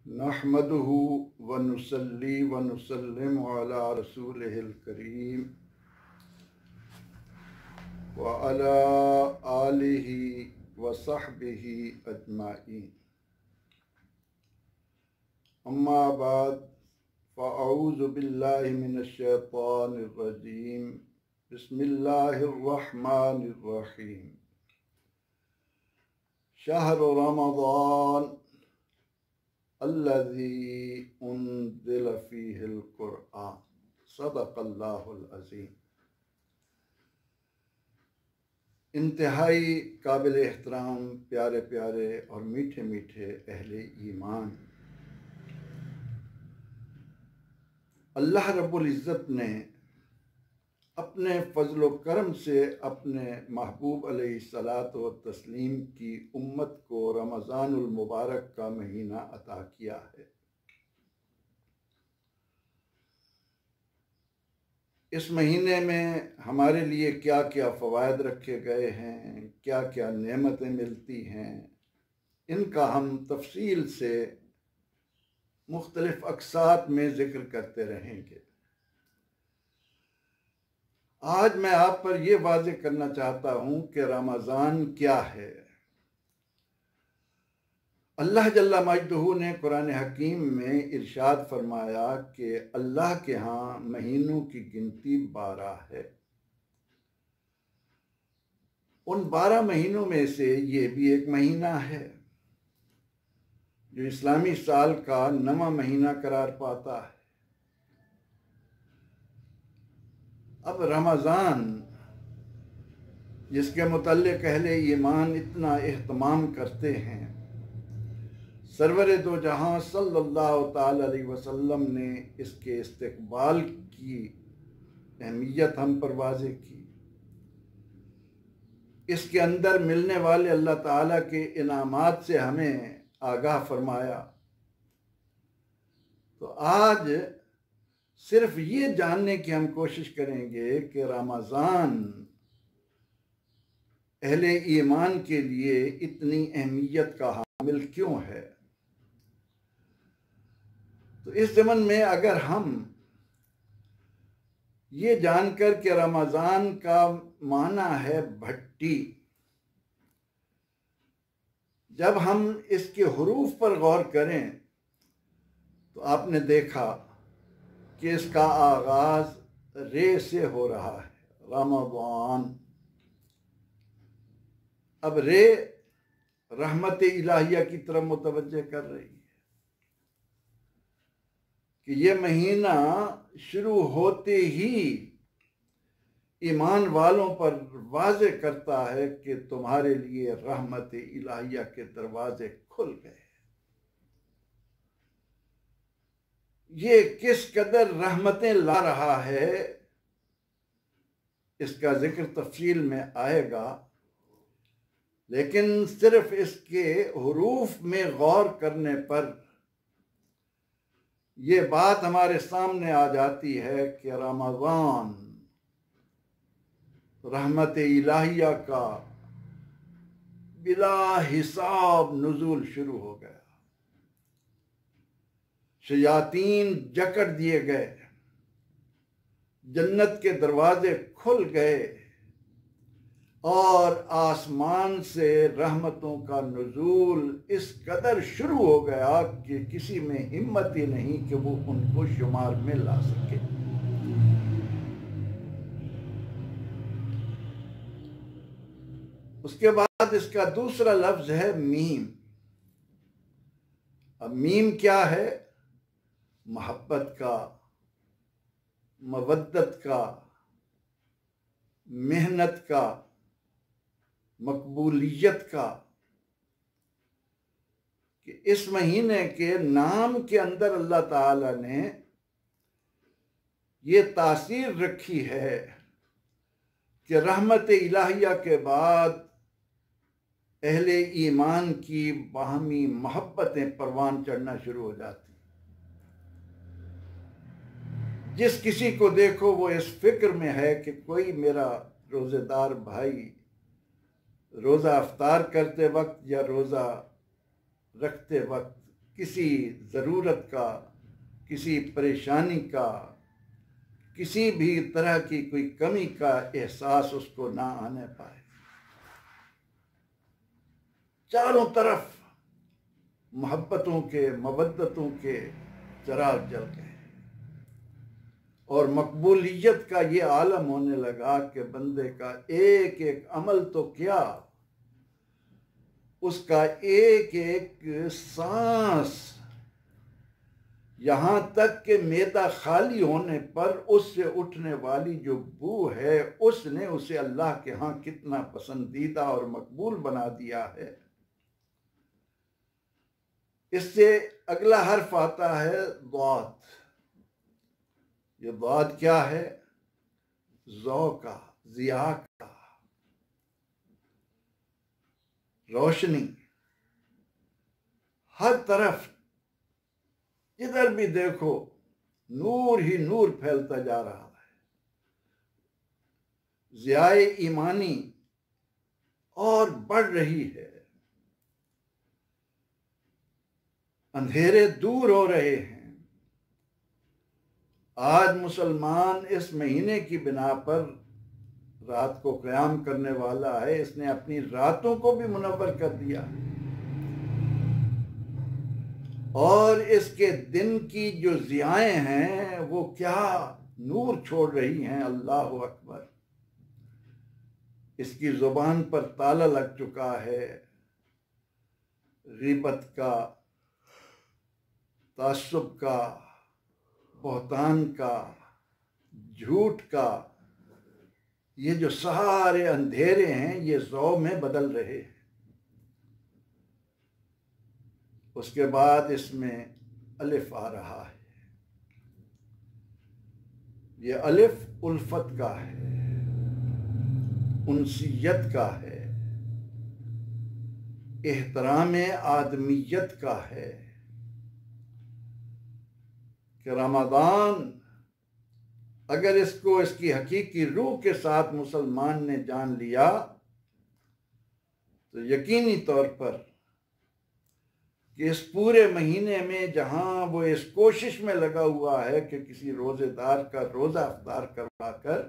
नहमदुहु व नुसल्ली व नुसल्लिमु अला रसूलिहिल करीम व अला आलिहि व सहबिहि अजमाइन। अम्मा बाद फ़अऊज़ु बिल्लाहि मिनश शैतानिर रजीम। बिस्मिल्लाहिर रहमानिर रहीम। शहरु रमज़ान अल्लज़ी उन्ज़िल फ़ीहिल क़ुरआन। सदक़ल्लाहुल अज़ीम। इंतहाई काबिल एहतराम प्यारे प्यारे और मीठे मीठे अहले ईमान, अल्लाह रब्बुल इज़्ज़त ने अपने फ़ज़्ल व करम से अपने महबूब अलैहिस्सलातु व तस्लीम की उम्मत को रमज़ानुल मुबारक का महीना अता किया है। इस महीने में हमारे लिए क्या क्या फ़वाइद रखे गए हैं, क्या क्या नेमतें मिलती हैं, इनका हम तफसील से मुख्तलिफ अक़सात में ज़िक्र करते रहेंगे। आज मैं आप पर यह वाज़ेह करना चाहता हूँ कि रमज़ान क्या है। अल्लाह जल्ला मजदहू ने कुरान हकीम में इरशाद फरमाया कि अल्लाह के यहाँ महीनों की गिनती 12 है। उन 12 महीनों में से ये भी एक महीना है जो इस्लामी साल का 9वां महीना करार पाता है। अब रमज़ान, जिसके मुतल्लिक़ अहले ईमान इतना एहतमाम करते हैं, सरवर दो जहां सल्लल्लाहु ताला अलैहि वसल्लम ने इसके इस्तक़बाल की अहमियत हम पर वाज़ेह की। इसके अंदर मिलने वाले अल्लाह ताला के इनामात से हमें आगाह फरमाया। तो आज सिर्फ ये जानने की हम कोशिश करेंगे कि रमज़ान अहले ईमान के लिए इतनी अहमियत का हामिल क्यों है। तो इस ज़मन में अगर हम ये जानकर कि रमज़ान का माना है भट्टी, जब हम इसके हुरूफ पर गौर करें तो आपने देखा कि इसका आगाज रे से हो रहा है, रमज़ान। अब रे रहमत इलाहिया की तरफ मुतवज्जे कर रही है कि ये महीना शुरू होते ही ईमान वालों पर वाज़े करता है कि तुम्हारे लिए रहमत इलाहिया के दरवाजे खुल गए। ये किस कदर रहमतें ला रहा है, इसका जिक्र तफसील में आएगा, लेकिन सिर्फ इसके हुरूफ में गौर करने पर ये बात हमारे सामने आ जाती है कि रमज़ान रहमत इलाहिया का बिला हिसाब नुज़ूल शुरू हो गया। शयातीन जकड़ दिए गए, जन्नत के दरवाजे खुल गए और आसमान से रहमतों का नुज़ूल इस कदर शुरू हो गया कि किसी में हिम्मत ही नहीं कि वो उनको शुमार में ला सके। उसके बाद इसका दूसरा लफ्ज है मीम। अब मीम क्या है? मोहब्बत का, मवद्दत का, मेहनत का, मकबूलियत का, कि इस महीने के नाम के अंदर अल्लाह ताला ने ये तासीर रखी है कि रहमत इलाहिया के बाद अहले ईमान की बाहमी मोहब्बतें परवान चढ़ना शुरू हो जाती। जिस किसी को देखो वो इस फिक्र में है कि कोई मेरा रोज़ेदार भाई रोज़ा अफ्तार करते वक्त या रोज़ा रखते वक्त किसी ज़रूरत का, किसी परेशानी का, किसी भी तरह की कोई कमी का एहसास उसको ना आने पाए। चारों तरफ मोहब्बतों के, मवद्दतों के चिराग जल गए और मकबूलियत का ये आलम होने लगा कि बंदे का एक एक अमल तो क्या, उसका एक एक सांस, यहां तक कि मैदा खाली होने पर उससे उठने वाली जो बू है, उसने उसे अल्लाह के यहां कितना पसंदीदा और मकबूल बना दिया है। इससे अगला हर्फ आता है ज़ाद। ये ज़ाद क्या है? ज़ौ का, ज़िया का, रोशनी। हर तरफ जिधर भी देखो नूर ही नूर फैलता जा रहा है। ज़ियाए ईमानी और बढ़ रही है, अंधेरे दूर हो रहे हैं। आज मुसलमान इस महीने की बिना पर रात को क़याम करने वाला है, इसने अपनी रातों को भी मुनव्वर कर दिया और इसके दिन की जो ज़ियाएं हैं वो क्या नूर छोड़ रही हैं। अल्लाह अकबर। इसकी ज़ुबान पर ताला लग चुका है ग़ीबत का, तासुब का, बहतान का, झूठ का। ये जो सारे अंधेरे हैं ये ज़ौ में बदल रहे हैं। उसके बाद इसमें अलिफ आ रहा है। ये अलिफ उल्फत का है, उनसियत का है, एहतराम आदमियत का है कि रमज़ान अगर इसको इसकी हकीकी रूह के साथ मुसलमान ने जान लिया तो यकीनी तौर पर कि इस पूरे महीने में जहां वो इस कोशिश में लगा हुआ है कि किसी रोजेदार का रोजा अफ्तार करवा कर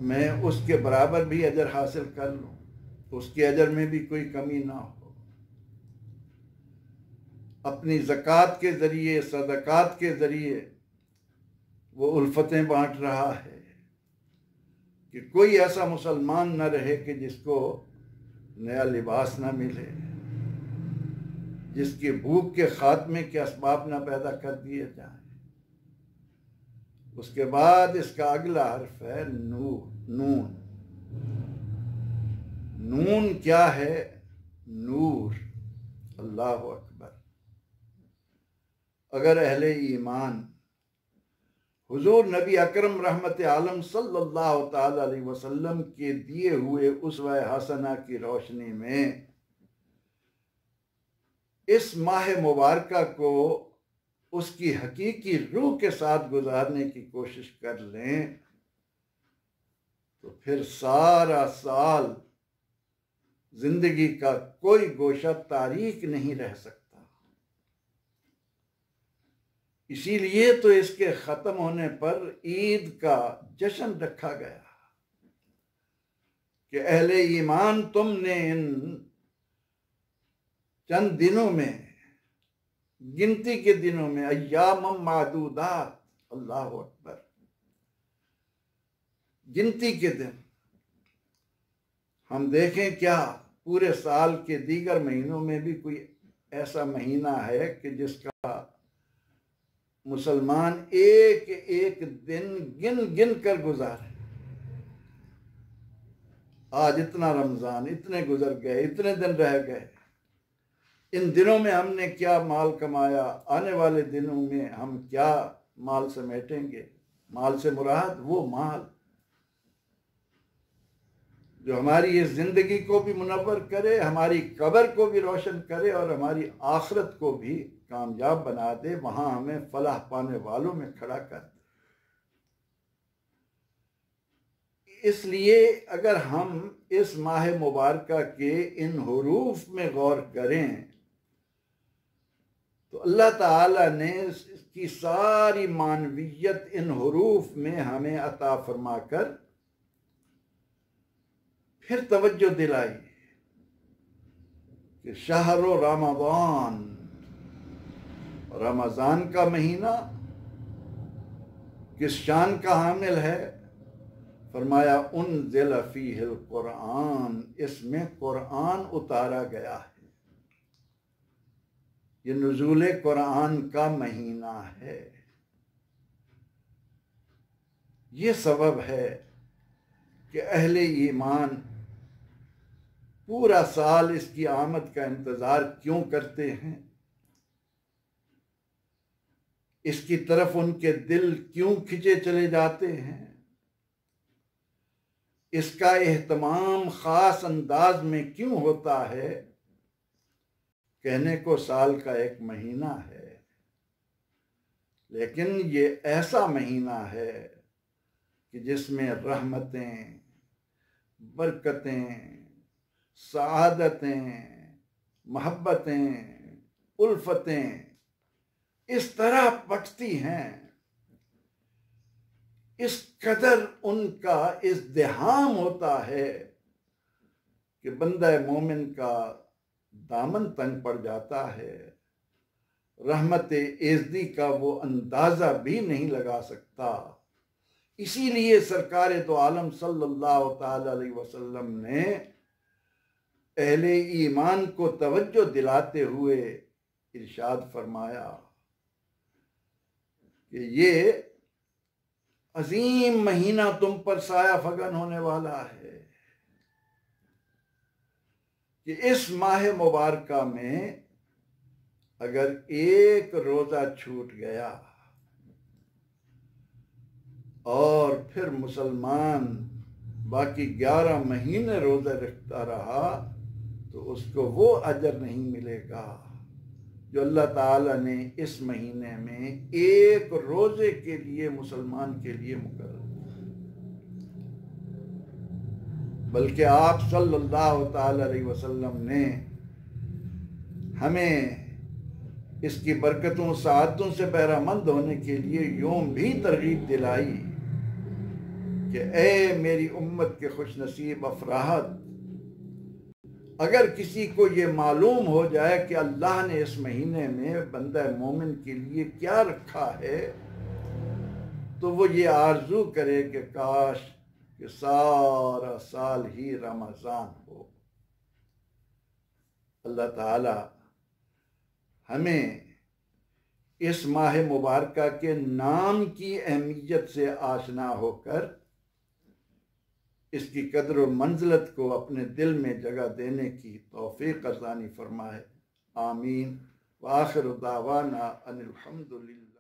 मैं उसके बराबर भी अजर हासिल कर लूं, उसके अजर में भी कोई कमी ना हो। अपनी ज़कात के ज़रिए, सदक़ात के ज़रिए वो उल्फतें बांट रहा है कि कोई ऐसा मुसलमान न रहे कि जिसको नया लिबास ना मिले, जिसकी भूख के खात्मे के असबाब ना पैदा कर दिए जाएं। उसके बाद इसका अगला हर्फ है नून। नून क्या है? नूर। अल्लाह अकबर। अगर अहले ईमान हुजूर नबी अकरम रहमत आलम सल्लल्लाहु ताला अलैहि वसल्लम के दिए हुए उस्वा हसना की रोशनी में इस माह मुबारका को उसकी हकीकी रूह के साथ गुजारने की कोशिश कर लें तो फिर सारा साल जिंदगी का कोई गोशा तारीक नहीं रह सकता। इसीलिए तो इसके ख़त्म होने पर ईद का जश्न रखा गया कि अहले ईमान तुमने इन चंद दिनों में, गिनती के दिनों में, अय्याम मादूदात, अल्लाह अकबर, गिनती के दिन। हम देखें क्या पूरे साल के दीगर महीनों में भी कोई ऐसा महीना है कि जिसका मुसलमान एक एक दिन गिन गिन कर गुजारे। आज इतना रमजान, इतने गुजर गए, इतने दिन रह गए, इन दिनों में हमने क्या माल कमाया, आने वाले दिनों में हम क्या माल समेटेंगे। माल से मुराद वो माल जो हमारी इस जिंदगी को भी मुनव्वर करे, हमारी कब्र को भी रोशन करे और हमारी आखिरत को भी कामयाब बना दे, वहां हमें फलाह पाने वालों में खड़ा कर दे। इसलिए अगर हम इस माह मुबारक के इन हुरूफ में गौर करें तो अल्लाह ताला ने इसकी सारी मानवियत इन हुरूफ में हमें अता फरमाकर फिर तवज्जो दिलाई कि शहरो रमज़ान, रमज़ान का महीना किस शान का हामिल है। फरमाया उन्ज़िल फ़ीहिल कुरान, इसमें कुरान उतारा गया है। ये नुज़ूल कुरान का महीना है। ये सबब है कि अहले ईमान पूरा साल इसकी आमद का इंतज़ार क्यों करते हैं, इसकी तरफ उनके दिल क्यों खिंचे चले जाते हैं, इसका एहतमाम ख़ास अंदाज में क्यों होता है। कहने को साल का एक महीना है, लेकिन ये ऐसा महीना है कि जिसमें रहमतें, बरकतें, सआदतें, मोहब्बतें, उल्फतें इस तरह बटती हैं, इस कदर उनका इज़्दिहाम होता है कि बंदा मोमिन का दामन तंग पड़ जाता है। रहमत एज़दी का वो अंदाज़ा भी नहीं लगा सकता। इसीलिए सरकार दो आलम सल्लल्लाहु ताला अलैहि वसल्लम ने अहले ईमान को तवज्जो दिलाते हुए इरशाद फरमाया कि ये अजीम महीना तुम पर साया फगन होने वाला है कि इस माह मुबारक में अगर एक रोजा छूट गया और फिर मुसलमान बाकी 11 महीने रोजा रखता रहा तो उसको वो अजर नहीं मिलेगा जो अल्लाह ताला ने इस महीने में एक रोजे के लिए मुसलमान के लिए मुकर्रर, बल्कि आप सल्लल्लाहु ताला अलैहि वसल्लम ने हमें इसकी बरकतों सआदतों से बहरामंद होने के लिए यूं भी तरगीब दिलाई कि ए मेरी उम्मत के खुशनसीब अफराद, अगर किसी को ये मालूम हो जाए कि अल्लाह ने इस महीने में बंदा मोमिन के लिए क्या रखा है तो वो ये आरजू करे कि काश कि सारा साल ही रमज़ान हो। अल्लाह ताला हमें इस माह मुबारक के नाम की अहमियत से आशना होकर इसकी कदर व मंजिलत को अपने दिल में जगह देने की तौफीक अज़ानी फरमाए। आमीन। व आखिर दावाना अनिल हम्दुलिल्लाह।